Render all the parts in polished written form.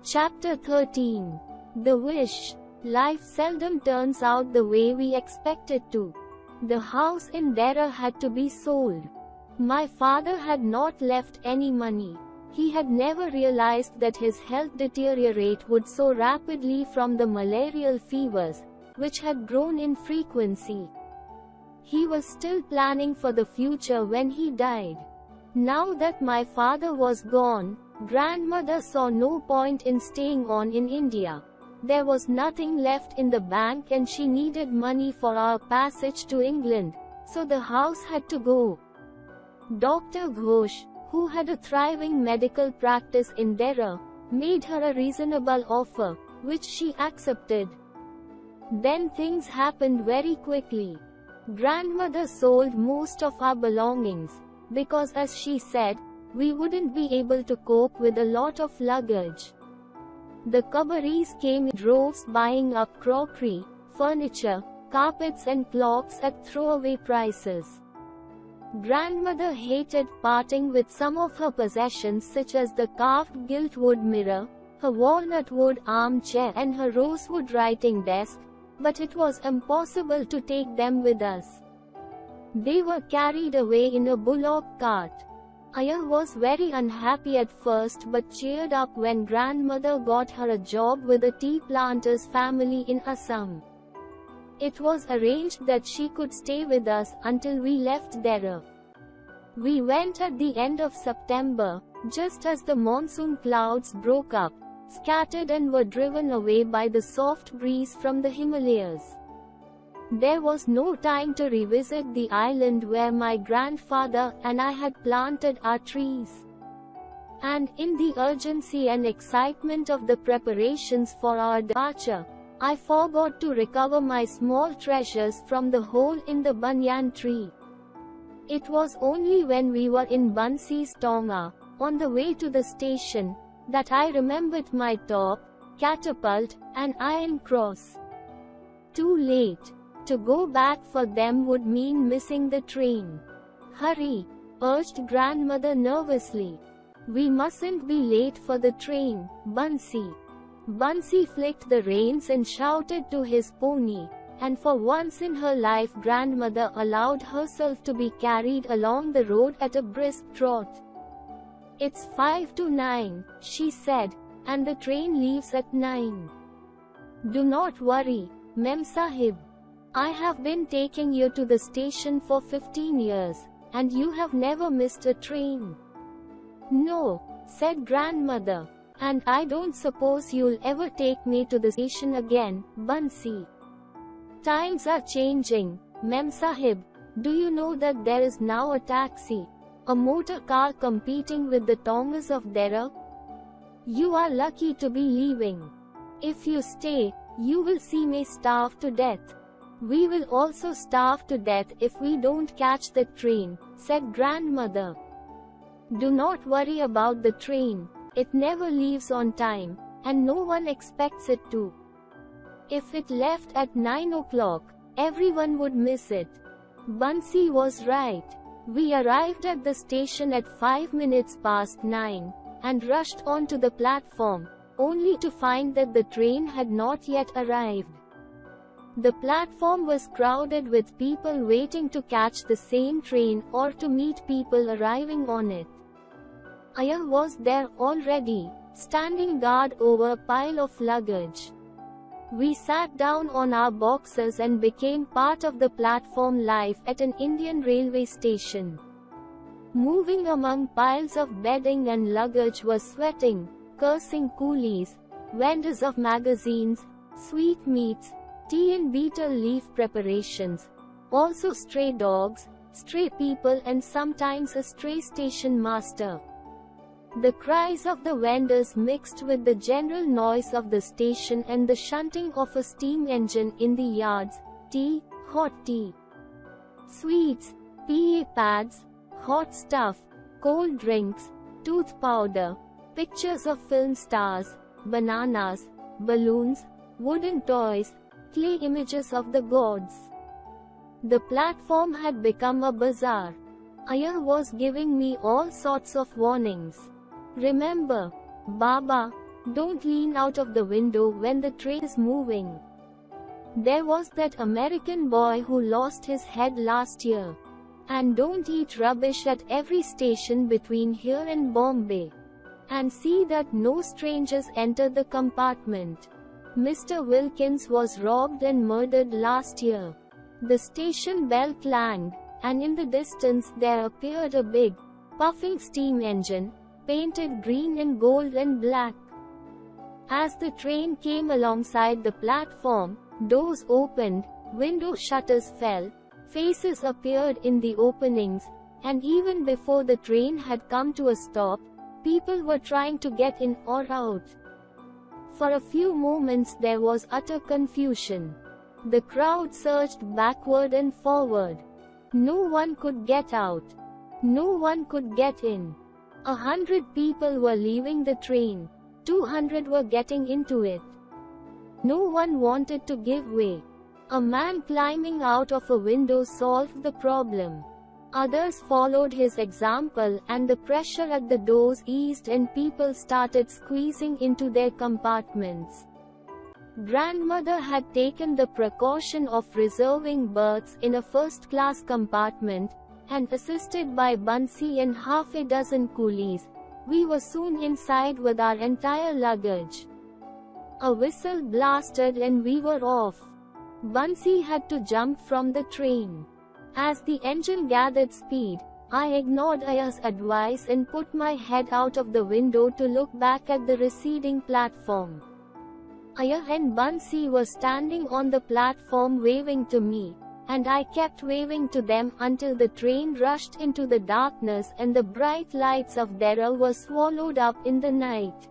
Chapter 13. The Wish. Life seldom turns out the way we expect it to. The house in Dera had to be sold. My father had not left any money. He had never realized that his health deteriorate would so rapidly from the malarial fevers, which had grown in frequency. He was still planning for the future when he died. Now that my father was gone, grandmother saw no point in staying on in India. There was nothing left in the bank and she needed money for our passage to England, so the house had to go. Dr. Ghosh, who had a thriving medical practice in Dera, made her a reasonable offer, which she accepted. Then things happened very quickly. Grandmother sold most of our belongings, because as she said, we wouldn't be able to cope with a lot of luggage. The Kabaris came in droves buying up crockery, furniture, carpets and clocks at throwaway prices. Grandmother hated parting with some of her possessions such as the carved gilt wood mirror, her walnut wood armchair and her rosewood writing desk, but it was impossible to take them with us. They were carried away in a bullock cart. Aya was very unhappy at first but cheered up when grandmother got her a job with a tea planter's family in Assam. It was arranged that she could stay with us until we left Dera. We went at the end of September, just as the monsoon clouds broke up, scattered and were driven away by the soft breeze from the Himalayas. There was no time to revisit the island where my grandfather and I had planted our trees. And in the urgency and excitement of the preparations for our departure, I forgot to recover my small treasures from the hole in the banyan tree. It was only when we were in Bansi's Tonga, on the way to the station, that I remembered my top, catapult, and iron cross. Too late. To go back for them would mean missing the train. Hurry, urged grandmother nervously. We mustn't be late for the train, Bansi. Bansi flicked the reins and shouted to his pony, and for once in her life grandmother allowed herself to be carried along the road at a brisk trot. It's 5 to 9, she said, and the train leaves at 9. Do not worry, Mem Sahib. I have been taking you to the station for 15 years, and you have never missed a train. No, said grandmother, and I don't suppose you'll ever take me to the station again, Bansi. Times are changing, Mem Sahib. Do you know that there is now a taxi, a motor car competing with the Tongas of Dera? You are lucky to be leaving. If you stay, you will see me starve to death. We will also starve to death if we don't catch the train, said grandmother. Do not worry about the train. It never leaves on time, and no one expects it to. If it left at 9 o'clock, everyone would miss it. Bansi was right. We arrived at the station at 5 minutes past 9, and rushed onto the platform, only to find that the train had not yet arrived. The platform was crowded with people waiting to catch the same train or to meet people arriving on it. Aya was there already, standing guard over a pile of luggage. We sat down on our boxes and became part of the platform life at an Indian railway station. Moving among piles of bedding and luggage was sweating, cursing coolies, vendors of magazines, sweetmeats, tea and betel leaf preparations, also stray dogs, stray people and sometimes a stray station master. The cries of the vendors mixed with the general noise of the station and the shunting of a steam engine in the yards, tea, hot tea, sweets, PA pads, hot stuff, cold drinks, tooth powder, pictures of film stars, bananas, balloons, wooden toys, clay images of the gods. The platform had become a bazaar. Aya was giving me all sorts of warnings. Remember, Baba, Don't lean out of the window when the train is moving. There was that American boy who lost his head last year. And don't eat rubbish at every station between here and Bombay. And see that no strangers enter the compartment. Mr. Wilkins was robbed and murdered last year. The station bell clanged, and in the distance there appeared a big, puffing steam engine, painted green and gold and black. As the train came alongside the platform, doors opened, window shutters fell, faces appeared in the openings, and even before the train had come to a stop, people were trying to get in or out. For a few moments there was utter confusion. The crowd surged backward and forward. No one could get out. No one could get in. 100 people were leaving the train. 200 were getting into it. No one wanted to give way. A man climbing out of a window solved the problem. Others followed his example, and the pressure at the doors eased and people started squeezing into their compartments. Grandmother had taken the precaution of reserving berths in a first-class compartment, and assisted by Bansi and half a dozen coolies, we were soon inside with our entire luggage. A whistle blasted and we were off. Bansi had to jump from the train. As the engine gathered speed, I ignored Aya's advice and put my head out of the window to look back at the receding platform. Aya and Bansi were standing on the platform waving to me, and I kept waving to them until the train rushed into the darkness and the bright lights of Dera were swallowed up in the night.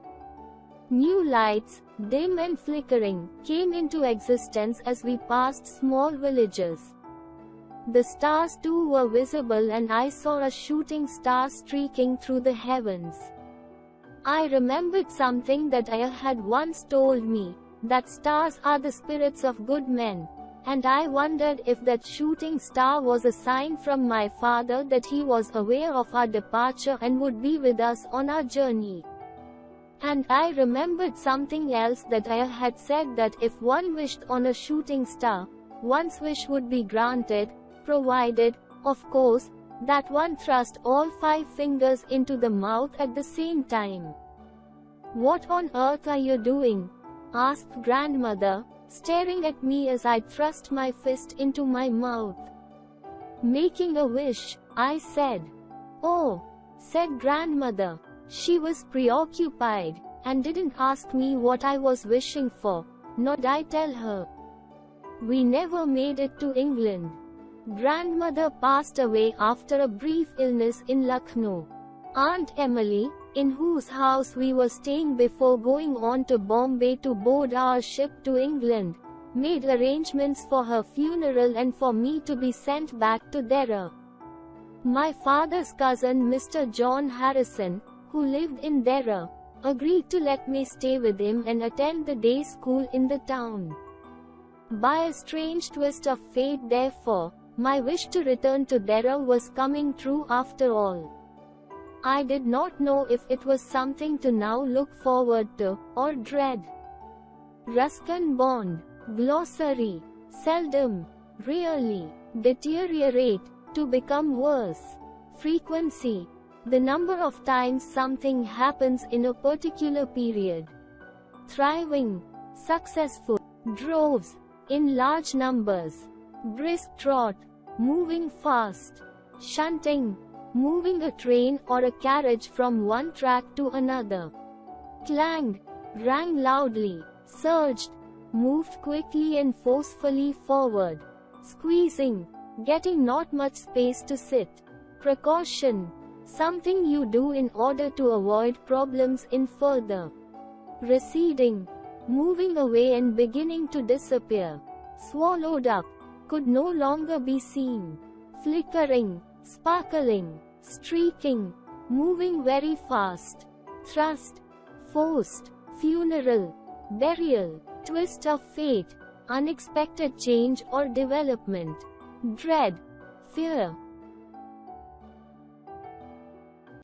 New lights, dim and flickering, came into existence as we passed small villages. The stars too were visible, and I saw a shooting star streaking through the heavens. I remembered something that Aya had once told me, that stars are the spirits of good men, and I wondered if that shooting star was a sign from my father that he was aware of our departure and would be with us on our journey. And I remembered something else that Aya had said, that if one wished on a shooting star, one's wish would be granted, provided, of course, that one thrust all 5 fingers into the mouth at the same time. "What on earth are you doing?" asked grandmother, staring at me as I thrust my fist into my mouth. "Making a wish," I said. "Oh," said grandmother. She was preoccupied, and didn't ask me what I was wishing for, nor did I tell her. We never made it to England. Grandmother passed away after a brief illness in Lucknow. Aunt Emily, in whose house we were staying before going on to Bombay to board our ship to England, made arrangements for her funeral and for me to be sent back to Dera. My father's cousin Mr. John Harrison, who lived in Dera, agreed to let me stay with him and attend the day school in the town. By a strange twist of fate, therefore, my wish to return to Dera was coming true after all. I did not know if it was something to now look forward to, or dread. Ruskin Bond. Glossary. Seldom. Rarely. Deteriorate. To become worse. Frequency. The number of times something happens in a particular period. Thriving. Successful. Droves. In large numbers. Brisk trot. Moving fast. Shunting. Moving a train or a carriage from one track to another. Clanged. Rang loudly. Surged. Moved quickly and forcefully forward. Squeezing. Getting not much space to sit. Precaution. Something you do in order to avoid problems in further. Receding. Moving away and beginning to disappear. Swallowed up. Could no longer be seen. Flickering. Sparkling. Streaking. Moving very fast. Thrust. Forced. Funeral. Burial. Twist of fate. Unexpected change or development. Dread. Fear.